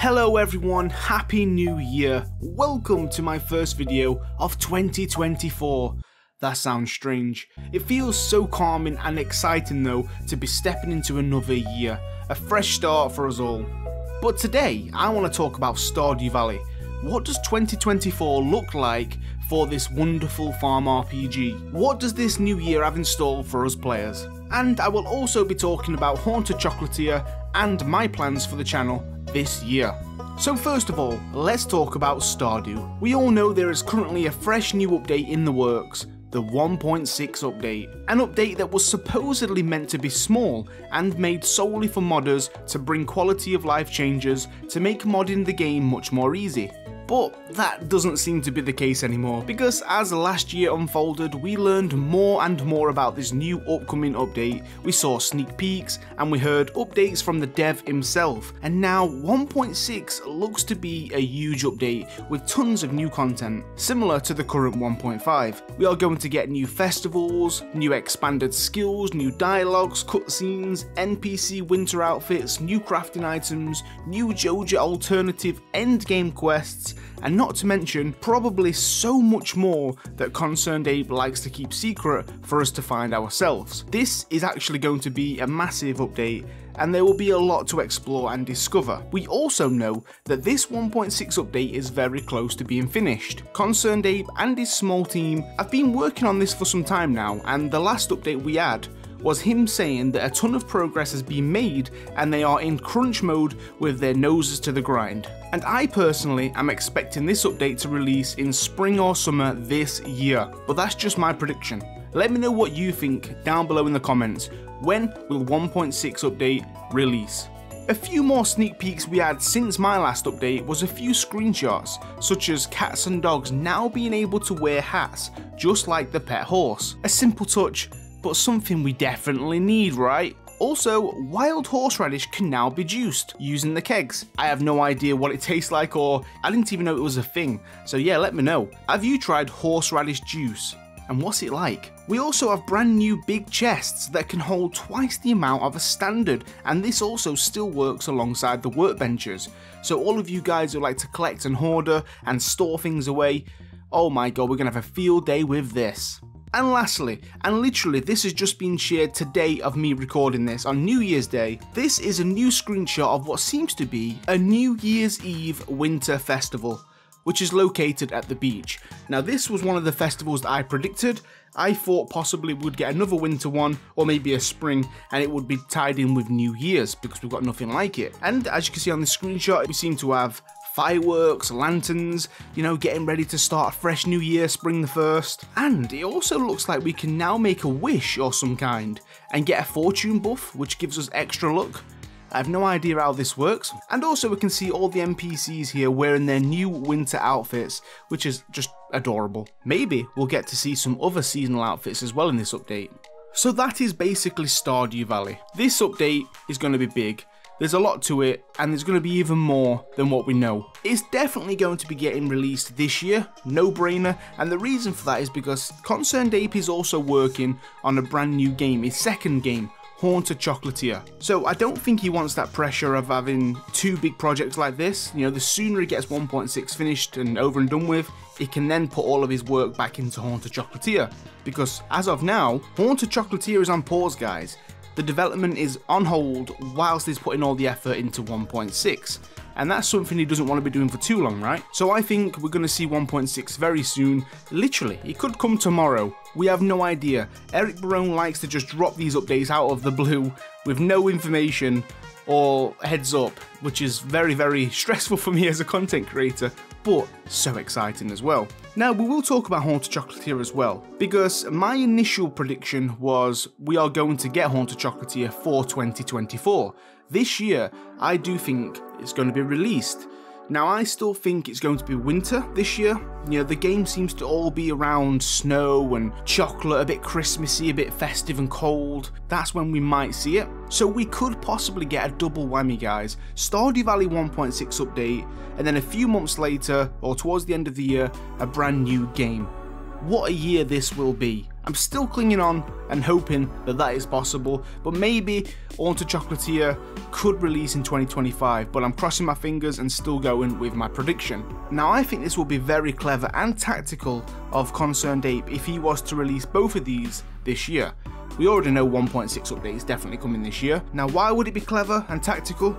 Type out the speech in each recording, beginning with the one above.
Hello everyone, happy new year. Welcome to my first video of 2024. That sounds strange. It feels so calming and exciting though to be stepping into another year, a fresh start for us all. But today I want to talk about Stardew Valley. What does 2024 look like for this wonderful farm RPG? What does this new year have in store for us players? And I will also be talking about Haunted Chocolatier and my plans for the channel this year. So first of all, let's talk about Stardew. We all know there is currently a fresh new update in the works, the 1.6 update. An update that was supposedly meant to be small and made solely for modders to bring quality of life changes to make modding the game much more easy. But that doesn't seem to be the case anymore, because as last year unfolded, we learned more and more about this new upcoming update. We saw sneak peeks and we heard updates from the dev himself, and now 1.6 looks to be a huge update with tons of new content, similar to the current 1.5. We are going to get new festivals, new expanded skills, new dialogues, cutscenes, NPC winter outfits, new crafting items, new JoJo alternative endgame quests, and not to mention probably so much more that Concerned Ape likes to keep secret for us to find ourselves. This is actually going to be a massive update, and there will be a lot to explore and discover. We also know that this 1.6 update is very close to being finished. Concerned Ape and his small team have been working on this for some time now, and the last update we had was him saying that a ton of progress has been made and they are in crunch mode with their noses to the grind. And I personally am expecting this update to release in spring or summer this year, but that's just my prediction. Let me know what you think down below in the comments. When will 1.6 update release? A few more sneak peeks we had since my last update was a few screenshots, such as cats and dogs now being able to wear hats, just like the pet horse. A simple touch, but something we definitely need, right? Also, wild horseradish can now be juiced using the kegs. I have no idea what it tastes like, or I didn't even know it was a thing, so yeah, let me know. Have you tried horseradish juice? And what's it like? We also have brand new big chests that can hold twice the amount of a standard, and this also still works alongside the workbenches. So all of you guys who like to collect and hoarder and store things away, oh my god, we're gonna have a field day with this. And lastly, and literally this has just been shared today of me recording this on New Year's Day, this is a new screenshot of what seems to be a New Year's Eve winter festival, which is located at the beach. Now this was one of the festivals that I predicted. I thought possibly we'd get another winter one, or maybe a spring, and it would be tied in with New Year's because we've got nothing like it. And as you can see on the screenshot, we seem to have fireworks, lanterns, you know, getting ready to start a fresh new year, spring the 1st. And it also looks like we can now make a wish or some kind and get a fortune buff, which gives us extra luck. I have no idea how this works. And also we can see all the NPCs here wearing their new winter outfits, which is just adorable. Maybe we'll get to see some other seasonal outfits as well in this update. So that is basically Stardew Valley. This update is going to be big. There's a lot to it, and there's going to be even more than what we know. It's definitely going to be getting released this year, no brainer, and the reason for that is because Concerned Ape is also working on a brand new game, his second game, Haunted Chocolatier. So I don't think he wants that pressure of having two big projects like this. You know, the sooner he gets 1.6 finished and over and done with, he can then put all of his work back into Haunted Chocolatier. Because as of now, Haunted Chocolatier is on pause, guys. The development is on hold whilst he's putting all the effort into 1.6, and that's something he doesn't want to be doing for too long, right? So I think we're going to see 1.6 very soon. Literally, it could come tomorrow. We have no idea. Eric Barone likes to just drop these updates out of the blue with no information or heads up, which is very, very stressful for me as a content creator, but so exciting as well. Now, we will talk about Haunted Chocolatier as well, because my initial prediction was we are going to get Haunted Chocolatier for 2024. This year, I do think it's going to be released. Now, I still think it's going to be winter this year. You know, the game seems to all be around snow and chocolate, a bit Christmassy, a bit festive and cold. That's when we might see it. So we could possibly get a double whammy, guys. Stardew Valley 1.6 update, and then a few months later, or towards the end of the year, a brand new game. What a year this will be. I'm still clinging on and hoping that that is possible, but maybe Haunted Chocolatier could release in 2025, but I'm crossing my fingers and still going with my prediction. Now I think this will be very clever and tactical of Concerned Ape if he was to release both of these this year. We already know 1.6 update is definitely coming this year. Now why would it be clever and tactical?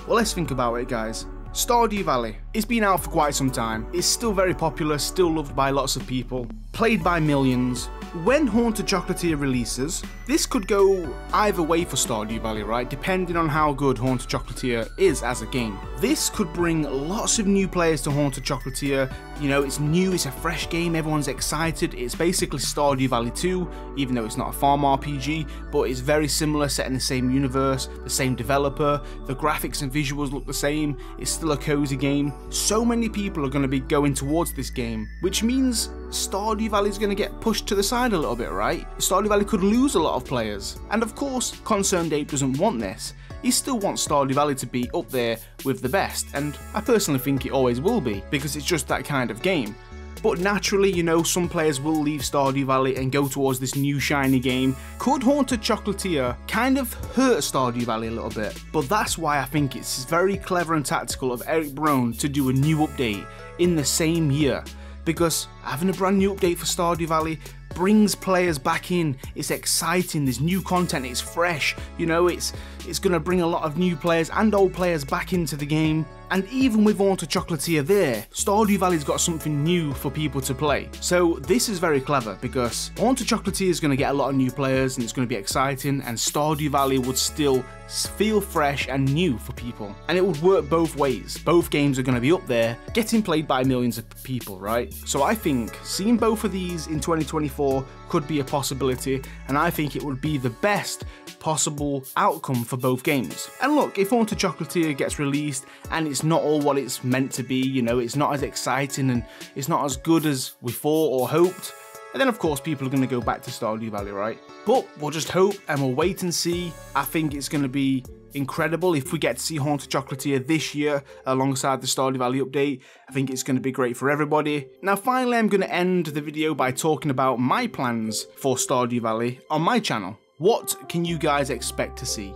Well, let's think about it, guys. Stardew Valley. It's been out for quite some time. It's still very popular, still loved by lots of people, played by millions. When Haunted Chocolatier releases, this could go either way for Stardew Valley, right? Depending on how good Haunted Chocolatier is as a game. This could bring lots of new players to Haunted Chocolatier. You know, it's new, it's a fresh game, everyone's excited. It's basically Stardew Valley 2, even though it's not a farm RPG, but it's very similar, set in the same universe, the same developer, the graphics and visuals look the same, it's still a cozy game. So many people are going to be going towards this game, which means Stardew Valley is going to get pushed to the side a little bit, right? Stardew Valley could lose a lot of players. And of course, Concerned Ape doesn't want this. He still wants Stardew Valley to be up there with the best, and I personally think it always will be, because it's just that kind of game. But naturally, you know, some players will leave Stardew Valley and go towards this new shiny game. Could Haunted Chocolatier kind of hurt Stardew Valley a little bit? But that's why I think it's very clever and tactical of Eric Brown to do a new update in the same year. Because having a brand new update for Stardew Valley brings players back in. It's exciting, there's new content, it's fresh, you know, it's going to bring a lot of new players and old players back into the game. And even with Haunted Chocolatier there, Stardew Valley's got something new for people to play. So this is very clever because Haunted Chocolatier is going to get a lot of new players and it's going to be exciting, and Stardew Valley would still feel fresh and new for people. And it would work both ways. Both games are going to be up there, getting played by millions of people, right? So I think seeing both of these in 2024 could be a possibility, and I think it would be the best possible outcome for both games. And look, if Haunted Chocolatier gets released and it's not all what it's meant to be, you know, it's not as exciting and it's not as good as we thought or hoped, and then of course people are going to go back to Stardew Valley, right? But we'll just hope and we'll wait and see. I think it's going to be incredible if we get to see Haunted Chocolatier this year alongside the Stardew Valley update. I think it's going to be great for everybody. Now finally, I'm going to end the video by talking about my plans for Stardew Valley on my channel. What can you guys expect to see?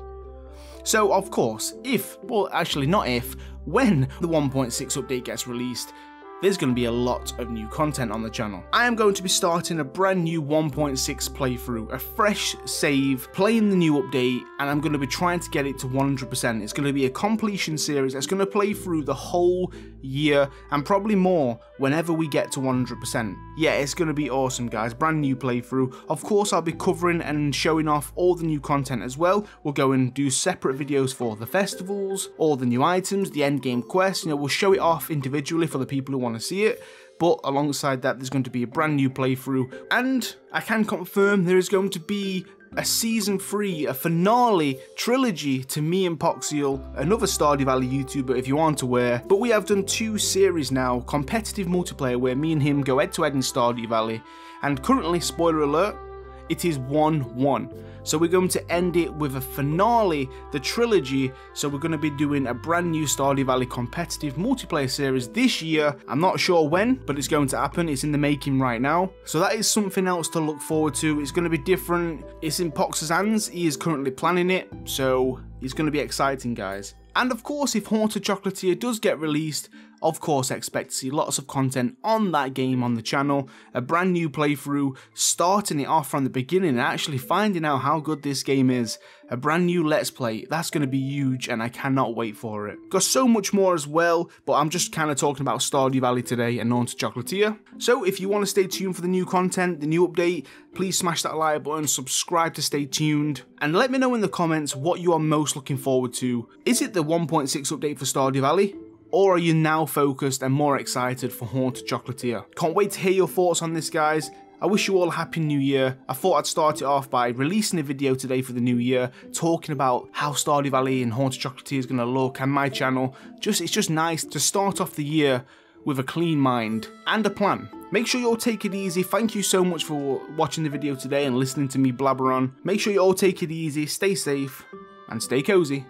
So of course, when the 1.6 update gets released, there's going to be a lot of new content on the channel. I am going to be starting a brand new 1.6 playthrough, a fresh save, playing the new update, and I'm going to be trying to get it to 100%. It's going to be a completion series that's going to play through the whole year and probably more whenever we get to 100%. Yeah, it's going to be awesome, guys. Brand new playthrough. Of course, I'll be covering and showing off all the new content as well. We'll go and do separate videos for the festivals, all the new items, the end game quests. You know, we'll show it off individually for the people who want to see it. But alongside that, there's going to be a brand new playthrough, and I can confirm there is going to be a season 3, a finale trilogy to me and Poxiel, another Stardew Valley YouTuber if you aren't aware. But we have done 2 series now, competitive multiplayer, where me and him go head to head in Stardew Valley, and currently, spoiler alert, it is 1-1. So we're going to end it with a finale, the trilogy. So we're going to be doing a brand new Stardew Valley competitive multiplayer series this year. I'm not sure when, but it's going to happen. It's in the making right now. So that is something else to look forward to. It's going to be different. It's in Pox's hands. He is currently planning it. So it's going to be exciting, guys. And of course, if Haunted Chocolatier does get released, of course, I expect to see lots of content on that game on the channel, a brand new playthrough, starting it off from the beginning and actually finding out how good this game is, a brand new Let's Play. That's going to be huge and I cannot wait for it. Got so much more as well, but I'm just kind of talking about Stardew Valley today and Haunted Chocolatier. So if you want to stay tuned for the new content, the new update, please smash that like button, subscribe to stay tuned, and let me know in the comments what you are most looking forward to. Is it the 1.6 update for Stardew Valley? Or are you now focused and more excited for Haunted Chocolatier? Can't wait to hear your thoughts on this, guys. I wish you all a happy new year. I thought I'd start it off by releasing a video today for the new year, talking about how Stardew Valley and Haunted Chocolatier is going to look, and my channel. It's just nice to start off the year with a clean mind and a plan. Make sure you all take it easy. Thank you so much for watching the video today and listening to me blabber on. Make sure you all take it easy, stay safe, and stay cozy.